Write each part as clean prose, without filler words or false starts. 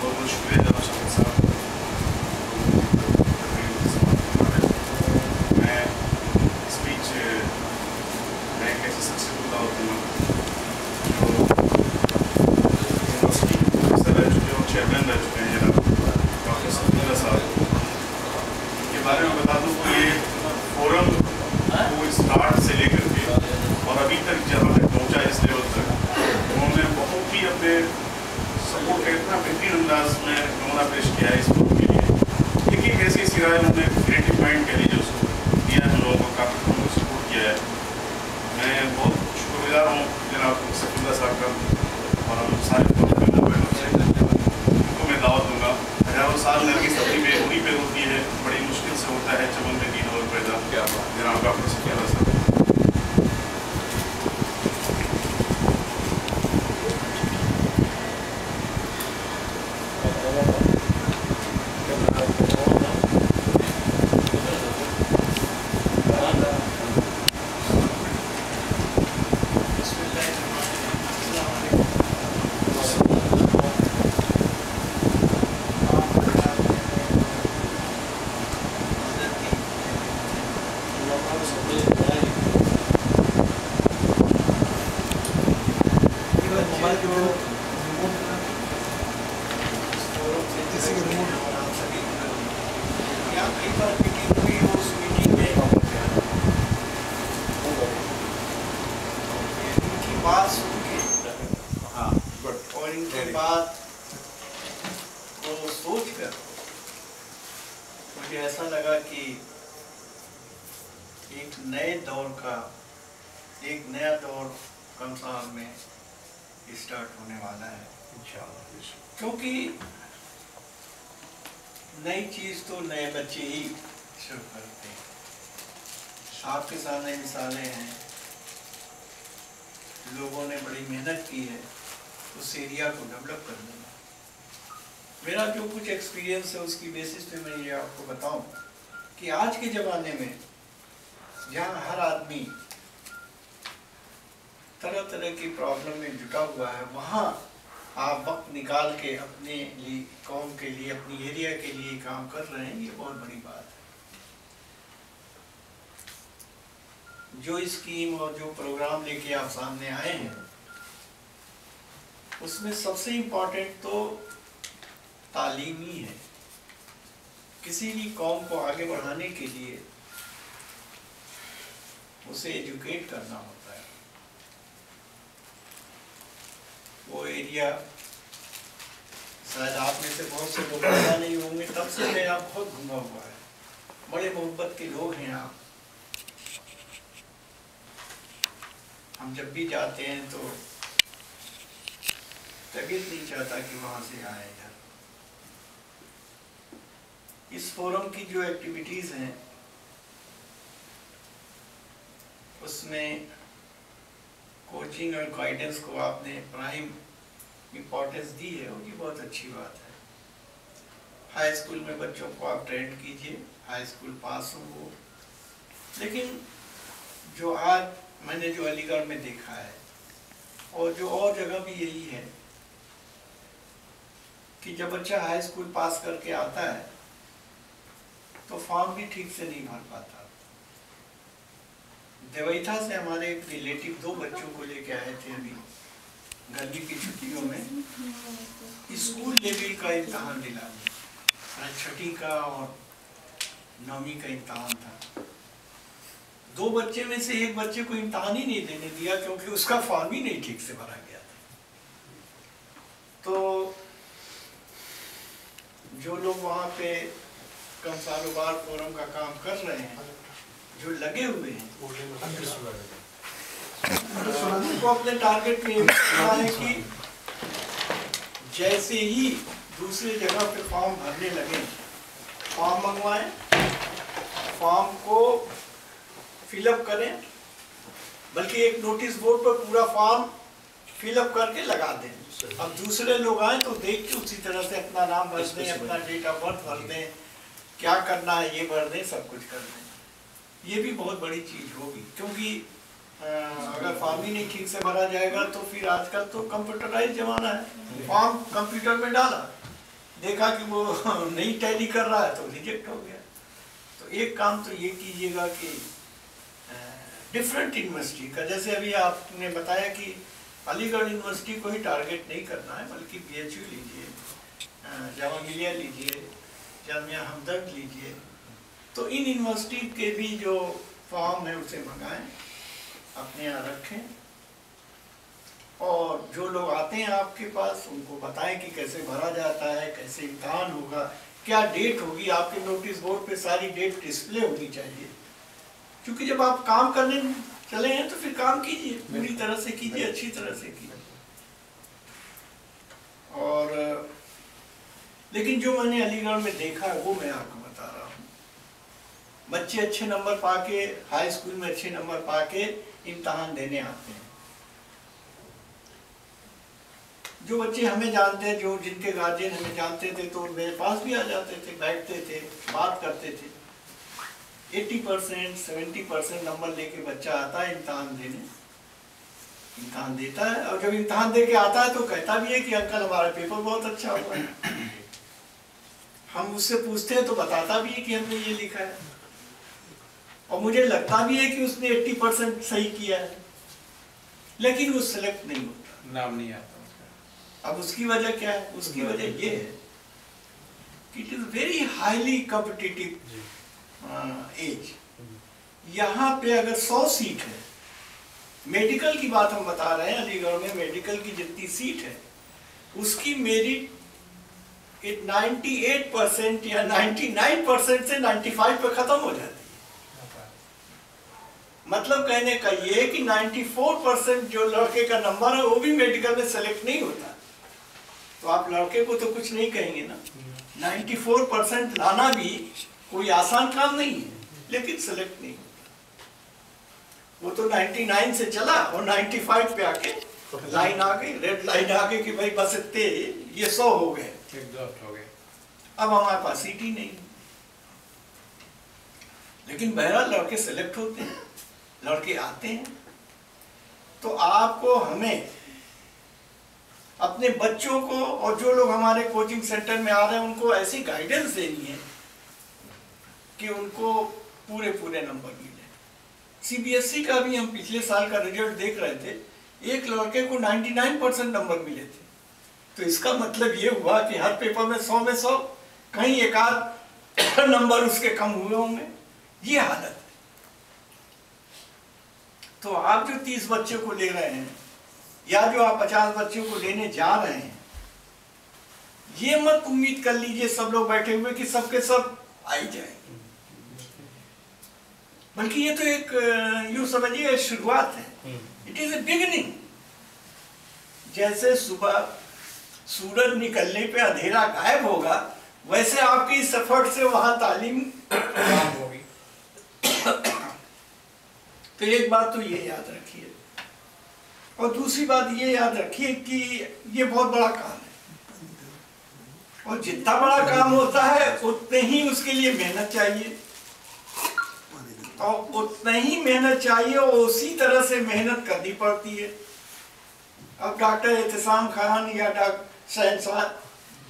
बहुत बहुत शुक्रिया जनाब शफीक साहब। मैं स्पीच मैं एक ऐसे शख्स को दावत दूँगा जो यूनिवर्सिटी प्रोफेसर रह चुके और चेयरमैन रह चुके हैं जनाब डॉक्टर सफीउल्लाह साहब। के बारे में बता दूँ कि ये फोरम को स्टार्ट से लेकर के और अभी तक जहाँ तक पहुँचा इस लेवल तक उन्होंने बहुत ही अपने सपोर्ट का इतना बेहतरीन अंदाज में नमूना पेश किया है इस फोरम के लिए। एक एक ऐसी सिराए उन्होंने क्रिएटिव माइंड कह लीजिए उसको दिया है, लोगों को काफ़ी उन्होंने सपोर्ट किया है। मैं बहुत शुक्रगुजार हूँ जनाब सफीउल्लाह साहब का और हम सारे उनको मैं दावत दूँगा। हज़ारों साल नरगिस अपनी में उन्हीं पर होती है, बड़ी मुश्किल से होता है चमन में दीन और पैदा। जनाब डॉक्टर सफीउल्लाह साहब बात सुन के और इनके बाद को सोच कर मुझे ऐसा लगा कि एक नए दौर का एक नया दौर कंसार में स्टार्ट होने वाला है इंशाअल्लाह। क्योंकि नई चीज तो नए बच्चे ही शुरू करते हैं। आपके सामने मिसालें हैं, लोगों ने बड़ी मेहनत की है उस एरिया को डेवलप करने में। मेरा जो कुछ एक्सपीरियंस है उसकी बेसिस पे मैं ये आपको बताऊं कि आज के ज़माने में जहाँ हर आदमी तरह तरह की प्रॉब्लम में जुटा हुआ है, वहाँ आप वक्त निकाल के अपने लिए, कौम के लिए, अपनी एरिया के लिए काम कर रहे हैं, ये बहुत बड़ी बात है। जो स्कीम और जो प्रोग्राम लेके आप सामने आए हैं उसमें सबसे इम्पोर्टेंट तो तालीम ही है। किसी भी कौम को आगे बढ़ाने के लिए उसे एजुकेट करना होता है। वो एरिया शायद आप में से बहुत से लोग पता नहीं होंगे, तब से मेरा बहुत घूमा हुआ है। बड़े मोहब्बत के लोग हैं आप। हम जब भी जाते हैं तो तबीयत नहीं चाहता कि वहाँ से आए इधर। इस फोरम की जो एक्टिविटीज़ हैं उसमें कोचिंग और गाइडेंस को आपने प्राइम इम्पोर्टेंस दी है, वो भी बहुत अच्छी बात है। हाई स्कूल में बच्चों को आप ट्रेन कीजिए, हाई स्कूल पास हो वो। लेकिन जो आज मैंने जो अलीगढ़ में देखा है और जो और जगह भी यही है कि जब बच्चा हाई स्कूल पास करके आता है तो फॉर्म भी ठीक से नहीं भर पाता। देवैथा से हमारे एक रिलेटिव 2 बच्चों को लेके आए थे अभी गर्मी की छुट्टियों में। स्कूल लेवल का इम्तहान दिला, 6वीं का और 9वीं का इम्तहान था। 2 बच्चे में से एक बच्चे को इम्तहान ही नहीं देने दिया क्योंकि उसका फॉर्म ही नहीं ठीक से भरा गया था। तो जो लोग वहाँ पे कंसारोबार फोरम का काम कर रहे हैं, जो लगे हुए हैं, वो अपने टारगेट में ये रखा है कि जैसे ही दूसरे जगह पे फॉर्म भरने लगे, फॉर्म मंगवाएं, फॉर्म को फिलअप करें, बल्कि एक नोटिस बोर्ड पर पूरा फॉर्म फिलअप करके लगा दें। अब दूसरे लोग आए तो देख के उसी तरह से अपना नाम भर दें, अपना डेट ऑफ बर्थ भर दें, क्या करना है ये भर दें, सब कुछ कर दें। ये भी बहुत बड़ी चीज़ होगी, क्योंकि अगर फॉर्म ही नहीं ठीक से भरा जाएगा तो फिर आजकल तो कंप्यूटराइज जमाना है, फॉर्म कंप्यूटर में डाला देखा कि वो नहीं टैली कर रहा है तो रिजेक्ट हो गया। तो एक काम तो ये कीजिएगा कि डिफरेंट यूनिवर्सिटी का, जैसे अभी आपने बताया कि अलीगढ़ यूनिवर्सिटी को ही टारगेट नहीं करना है, बल्कि BHU लीजिए, जामा मिलिया लीजिए, जामिया हमदर्द लीजिए। तो इन यूनिवर्सिटी के भी जो फॉर्म है उसे मंगाएं, अपने यहाँ रखें, और जो लोग आते हैं आपके पास उनको बताएं कि कैसे भरा जाता है, कैसे इम्तहान होगा, क्या डेट होगी। आपके नोटिस बोर्ड पे सारी डेट डिस्प्ले होनी चाहिए, क्योंकि जब आप काम करने चले हैं तो फिर काम कीजिए, पूरी तरह से कीजिए, अच्छी तरह से कीजिए। और लेकिन जो मैंने अलीगढ़ में देखा है वो मैं आपको बता रहा हूँ। बच्चे अच्छे नंबर पाके, हाई स्कूल में अच्छे नंबर पाके इम्तहान देने आते हैं। जो बच्चे हमें जानते हैं, जो जिनके गार्जियन हमें जानते थे, तो मेरे पास भी आ जाते थे, बैठते थे, बात करते थे। 80% 70% नंबर लेके बच्चा आता है इम्तहान देने, इम्तहान देता है, और जब इम्तहान दे के आता है तो कहता भी है कि अंकल हमारा पेपर बहुत अच्छा हुआ है। हम उससे पूछते हैं तो बताता भी है कि हमने ये लिखा है, और मुझे लगता भी है कि उसने 80% सही किया है, लेकिन वो सिलेक्ट नहीं होता, नाम नहीं आता उसका। अब उसकी वजह क्या है? उसकी वजह ये है कि it is very highly competitive as. यहाँ पे अगर 100 सीट है, मेडिकल की बात हम बता रहे हैं, अलीगढ़ में मेडिकल की जितनी सीट है उसकी मेरिट 98% या 99% से 95 पे खत्म हो जाती है। मतलब कहने का ये कि 94% जो लड़के का नंबर है वो भी मेडिकल में सेलेक्ट नहीं होता। तो आप लड़के को तो कुछ नहीं कहेंगे ना, 94% लाना भी कोई आसान काम नहीं है, लेकिन सेलेक्ट नहीं होता। वो तो 99 से चला और 95 पे आके लाइन आ गई, रेड लाइन आ गई कि भाई बस इतने, ये 100 हो गए, हो गए। अब हमारे पास सीट ही नहीं। लेकिन बहरहाल लड़के सेलेक्ट होते हैं, लड़के आते हैं। तो आपको हमें अपने बच्चों को और जो लोग हमारे कोचिंग सेंटर में आ रहे हैं उनको ऐसी गाइडेंस देनी है कि उनको पूरे पूरे नंबर मिले। CBSE का भी हम पिछले साल का रिजल्ट देख रहे थे, एक लड़के को 99% नंबर मिले थे। तो इसका मतलब ये हुआ कि हर पेपर में 100 में 100, कहीं एक आध नंबर उसके कम हुए होंगे। ये हालत है। तो आप जो 30 बच्चों को ले रहे हैं या जो आप 50 बच्चों को लेने जा रहे हैं, ये मत उम्मीद कर लीजिए सब लोग बैठे हुए कि सबके सब आ ही जाएंगे, बल्कि ये तो एक यूं समझिए शुरुआत है। It is a beginning. जैसे सुबह सूरज निकलने पे अंधेरा गायब होगा, वैसे आपकी इस एफर्ट से वहां तालीम होगी। तो एक बात तो ये याद रखिए, और दूसरी बात ये याद रखिए कि ये बहुत बड़ा काम है, और जितना बड़ा काम होता है उतने ही उसके लिए मेहनत चाहिए, और उतना ही मेहनत चाहिए और उसी तरह से मेहनत करनी पड़ती है। अब डॉक्टर एहतसाम खान या डॉक्टर शहनशाह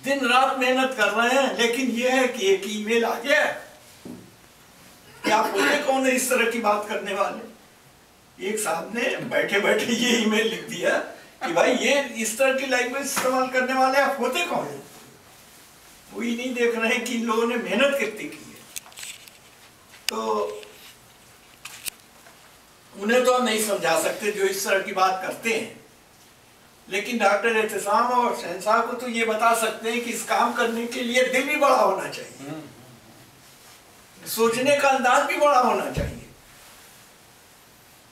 दिन रात मेहनत कर रहे हैं, लेकिन यह है कि एक ईमेल आ गया कि आप बोले कौन है इस तरह की बात करने वाले। एक साहब ने बैठे बैठे ये ईमेल लिख दिया कि भाई ये इस तरह की लैंग्वेज इस्तेमाल करने वाले आप होते कौन है। कोई नहीं देख रहे हैं कि इन लोगों ने मेहनत कितनी की है। तो उन्हें तो हम नहीं समझा सकते जो इस तरह की बात करते हैं, लेकिन डॉक्टर एहतसाम और शहनशाह को तो ये बता सकते हैं कि इस काम करने के लिए दिल भी बड़ा होना चाहिए, सोचने का अंदाज भी बड़ा होना चाहिए।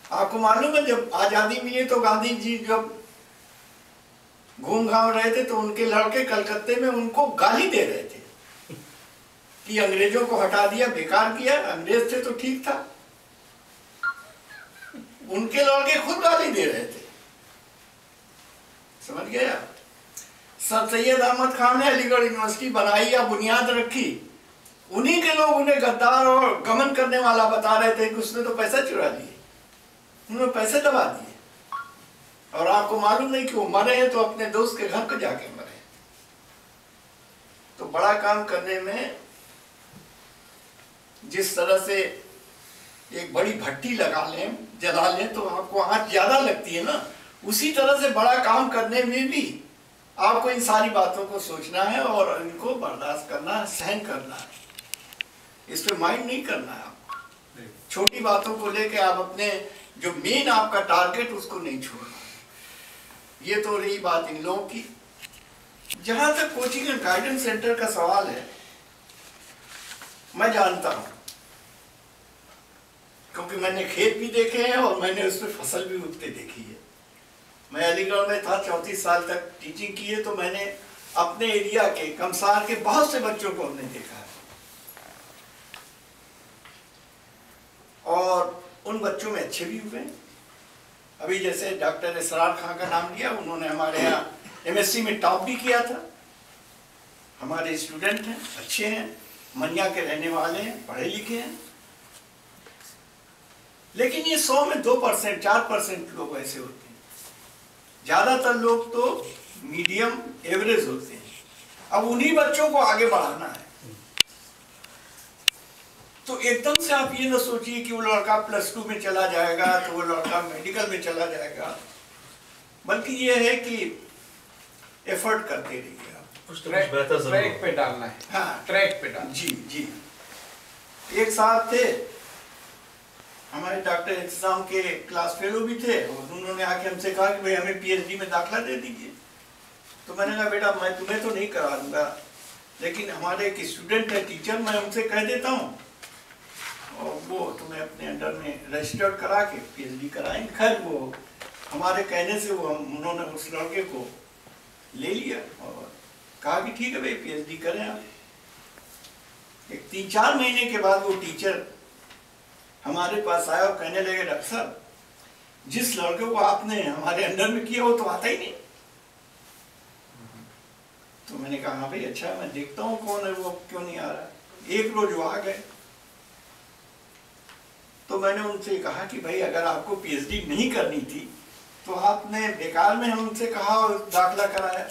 आपको मालूम है जब आजादी मिली तो गांधी जी जब घूम घाम रहे थे तो उनके लड़के कलकत्ते में उनको गाली दे रहे थे कि अंग्रेजों को हटा दिया, बेकार किया, अंग्रेज थे तो ठीक था। उनके लड़के खुद गाली दे रहे थे, समझ गया। सर सैयद अहमद खान ने अलीगढ़ यूनिवर्सिटी बनाई या बुनियाद रखी, उन्हीं के लोग उन्हें गद्दार और गमन करने वाला बता रहे थे कि उसने तो पैसा चुरा लिए, उन्होंने पैसे दबा दिए, और आपको मालूम नहीं कि वो मरे हैं तो अपने दोस्त के घर पे जाके मरे। तो बड़ा काम करने में जिस तरह से एक बड़ी भट्टी लगा लें, जला लें तो आपको आंच ज्यादा लगती है ना, उसी तरह से बड़ा काम करने में भी आपको इन सारी बातों को सोचना है और इनको बर्दाश्त करना है, सहन करना है, इस पे माइंड नहीं करना है आपको। छोटी बातों को लेके आप अपने जो मेन आपका टारगेट उसको नहीं छोड़ना। ये तो रही बात इन लोगों की। जहां तक कोचिंग एंड गाइडेंस सेंटर का सवाल है, मैं जानता हूं क्योंकि मैंने खेत भी देखे हैं और मैंने उस पर फसल भी उगते देखी है। मैं अलीगढ़ में था, 34 साल तक टीचिंग की है, तो मैंने अपने एरिया के कमसार के बहुत से बच्चों को हमने देखा है और उन बच्चों में अच्छे भी हुए। अभी जैसे डॉक्टर इसरार खां का नाम लिया, उन्होंने हमारे यहाँ MSc में टॉप भी किया था। हमारे स्टूडेंट हैं, अच्छे हैं, मनिया के रहने वाले हैं, पढ़े लिखे हैं। लेकिन ये 100 में 2%, 4% लोग ऐसे होते हैं, ज्यादातर लोग तो मीडियम एवरेज होते हैं। अब उन्हीं बच्चों को आगे बढ़ाना है, तो एकदम से आप ये ना सोचिए कि वो लड़का +2 में चला जाएगा तो वो लड़का मेडिकल में चला जाएगा, बल्कि ये है कि एफर्ट करते रहिए आप, कुछ तो कुछ बेहतर जरूर ट्रैक पे डालना है। हाँ ट्रैक पे डालना। जी जी। एक साथ थे हमारे डॉक्टर इंतजाम के क्लास फेलो भी थे और उन्होंने आके हमसे कहा कि भाई हमें PhD में दाखिला दे दीजिए। तो मैंने कहा बेटा मैं तुम्हें तो नहीं करा दूंगा, लेकिन हमारे एक स्टूडेंट है, टीचर, मैं उनसे कह देता हूँ और वो तुम्हें अपने अंडर में रजिस्टर्ड करा के PhD कराएंगे। खैर वो हमारे कहने से वो उन्होंने उस लड़के को ले लिया और कहा कि ठीक है भाई PhD करें आप। एक 3-4 महीने के बाद वो टीचर हमारे पास आया और कहने लगे डॉक्टर साहब, जिस लड़के को आपने हमारे अंडर में किया वो तो आता ही नहीं। तो मैंने कहा हाँ भाई अच्छा, मैं देखता हूँ कौन है वो, क्यों नहीं आ रहा। एक रोज वो आ गए तो मैंने उनसे कहा कि भाई अगर आपको PhD नहीं करनी थी तो आपने बेकार में हमसे कहा और दाखिला कराया।